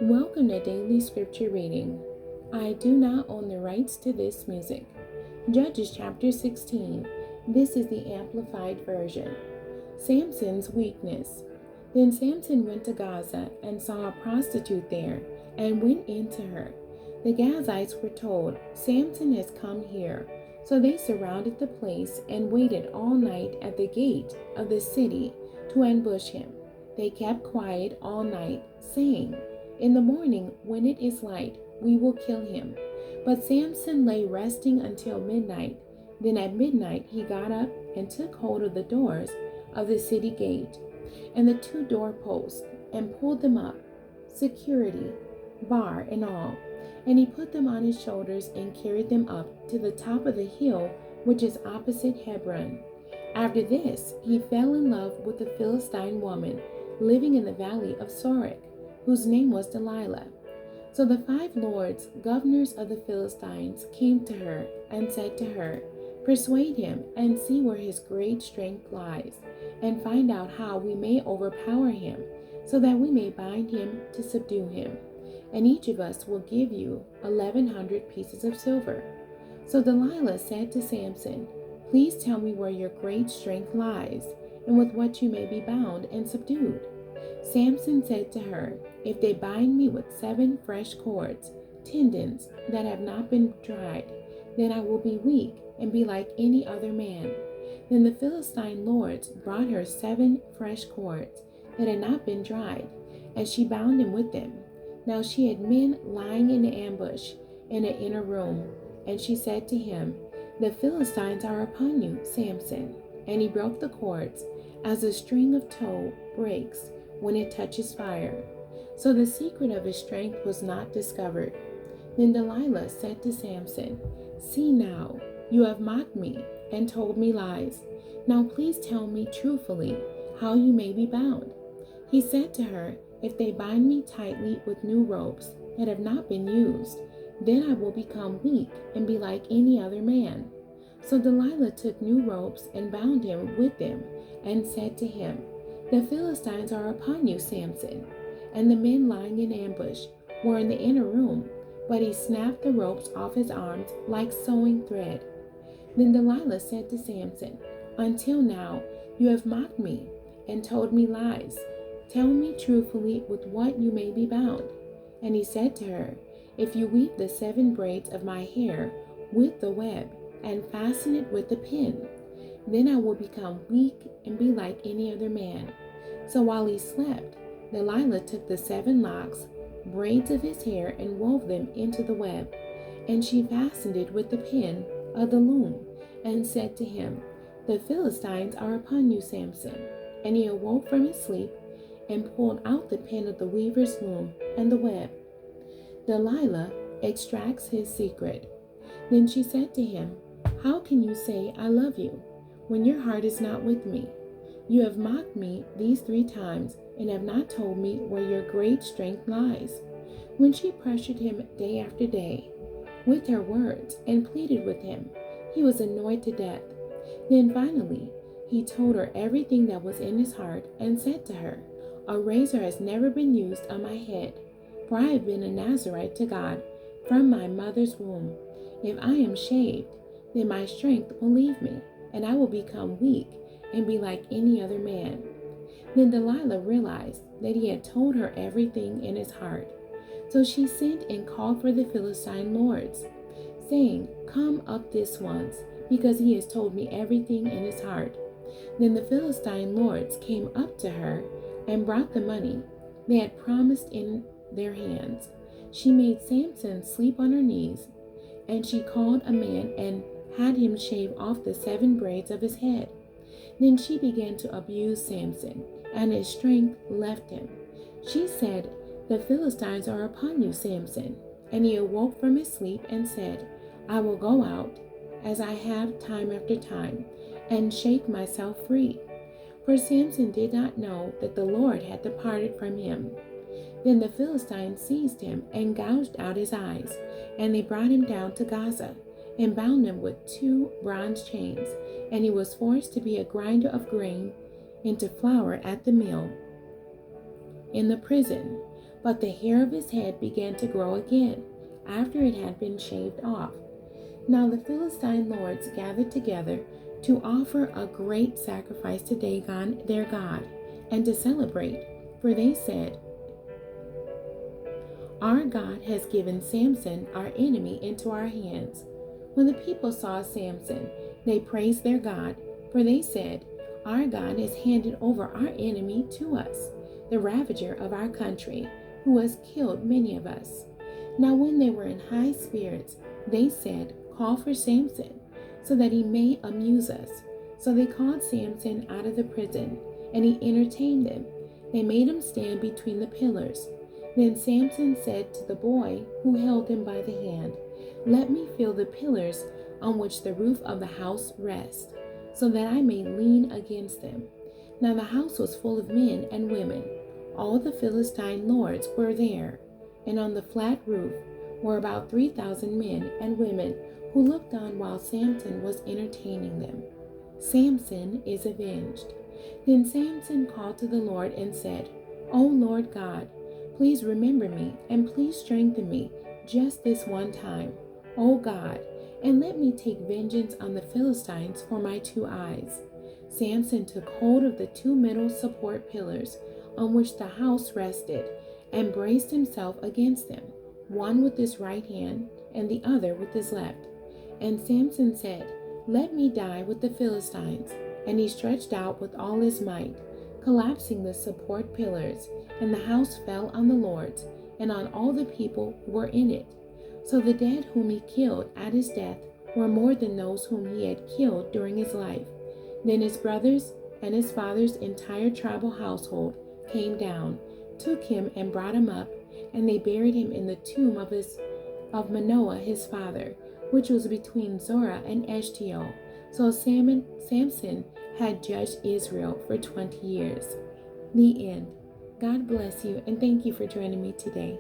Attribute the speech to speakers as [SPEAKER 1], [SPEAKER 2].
[SPEAKER 1] Welcome to Daily Scripture Reading. I do not own the rights to this music. Judges chapter 16. This is the Amplified Version. Samson's weakness. Then Samson went to Gaza and saw a prostitute there and went into her. The Gazites were told, "Samson has come here." So they surrounded the place and waited all night at the gate of the city to ambush him. They kept quiet all night, saying, "In the morning, when it is light, we will kill him." But Samson lay resting until midnight. Then at midnight he got up and took hold of the doors of the city gate and the two doorposts and pulled them up, security, bar and all. And he put them on his shoulders and carried them up to the top of the hill which is opposite Hebron. After this, he fell in love with a Philistine woman living in the valley of Sorek, whose name was Delilah. So the 5 lords, governors of the Philistines, came to her and said to her, "Persuade him and see where his great strength lies, and find out how we may overpower him, so that we may bind him to subdue him. And each of us will give you 1,100 pieces of silver." So Delilah said to Samson, "Please tell me where your great strength lies, and with what you may be bound and subdued." Samson said to her, "If they bind me with 7 fresh cords, tendons that have not been dried, then I will be weak and be like any other man." Then the Philistine lords brought her 7 fresh cords that had not been dried, and she bound him with them. Now she had men lying in ambush in an inner room, and she said to him, "The Philistines are upon you, Samson." And he broke the cords, as a string of tow breaks when it touches fire. So the secret of his strength was not discovered. Then Delilah said to Samson, "See now, you have mocked me and told me lies. Now please tell me truthfully how you may be bound." He said to her, "If they bind me tightly with new ropes that have not been used, then I will become weak and be like any other man." So Delilah took new ropes and bound him with them and said to him, "The Philistines are upon you, Samson." And the men lying in ambush were in the inner room, but he snapped the ropes off his arms like sewing thread. Then Delilah said to Samson, "Until now you have mocked me and told me lies. Tell me truthfully with what you may be bound." And he said to her, "If you weave the 7 braids of my hair with the web and fasten it with the pin, then I will become weak and be like any other man." So while he slept, Delilah took the 7 locks, braids of his hair, and wove them into the web. And she fastened it with the pin of the loom, and said to him, "The Philistines are upon you, Samson." And he awoke from his sleep and pulled out the pin of the weaver's loom and the web. Delilah extracts his secret. Then she said to him, "How can you say I love you when your heart is not with me? You have mocked me these 3 times and have not told me where your great strength lies." When she pressured him day after day with her words and pleaded with him, he was annoyed to death. Then finally, he told her everything that was in his heart and said to her, "A razor has never been used on my head, for I have been a Nazarite to God from my mother's womb. If I am shaved, then my strength will leave me, and I will become weak and be like any other man." Then Delilah realized that he had told her everything in his heart. So she sent and called for the Philistine lords, saying, "Come up this once, because he has told me everything in his heart." Then the Philistine lords came up to her and brought the money they had promised in their hands. She made Samson sleep on her knees, and she called a man and had him shave off the 7 braids of his head. Then she began to abuse Samson, and his strength left him. She said, "The Philistines are upon you, Samson." And he awoke from his sleep and said, "I will go out, as I have time after time, and shake myself free." For Samson did not know that the Lord had departed from him. Then the Philistines seized him and gouged out his eyes, and they brought him down to Gaza and bound him with 2 bronze chains, and he was forced to be a grinder of grain into flour at the mill in the prison. but the hair of his head began to grow again, after it had been shaved off. Now the Philistine lords gathered together to offer a great sacrifice to Dagon their god, and to celebrate, for they said, "Our God has given Samson, our enemy, into our hands." When the people saw Samson, they praised their God, for they said, "Our God has handed over our enemy to us, the ravager of our country, who has killed many of us." Now when they were in high spirits, they said, "Call for Samson, so that he may amuse us." So they called Samson out of the prison, and he entertained them. They made him stand between the pillars. Then Samson said to the boy who held him by the hand, "Let me feel the pillars on which the roof of the house rests, so that I may lean against them." Now the house was full of men and women. All the Philistine lords were there, and on the flat roof were about 3,000 men and women who looked on while Samson was entertaining them. Samson is avenged. Then Samson called to the Lord and said, "O Lord God, please remember me, and please strengthen me just this one time, O God, and let me take vengeance on the Philistines for my 2 eyes." Samson took hold of the 2 middle support pillars on which the house rested, and braced himself against them, one with his right hand and the other with his left. And Samson said, "Let me die with the Philistines." And he stretched out with all his might, collapsing the support pillars, and the house fell on the lords and on all the people who were in it. So the dead whom he killed at his death were more than those whom he had killed during his life. Then his brothers and his father's entire tribal household came down, took him and brought him up, and they buried him in the tomb of Manoah his father, which was between Zorah and Eshtaol. So Samson had judged Israel for 20 years. The end. God bless you, and thank you for joining me today.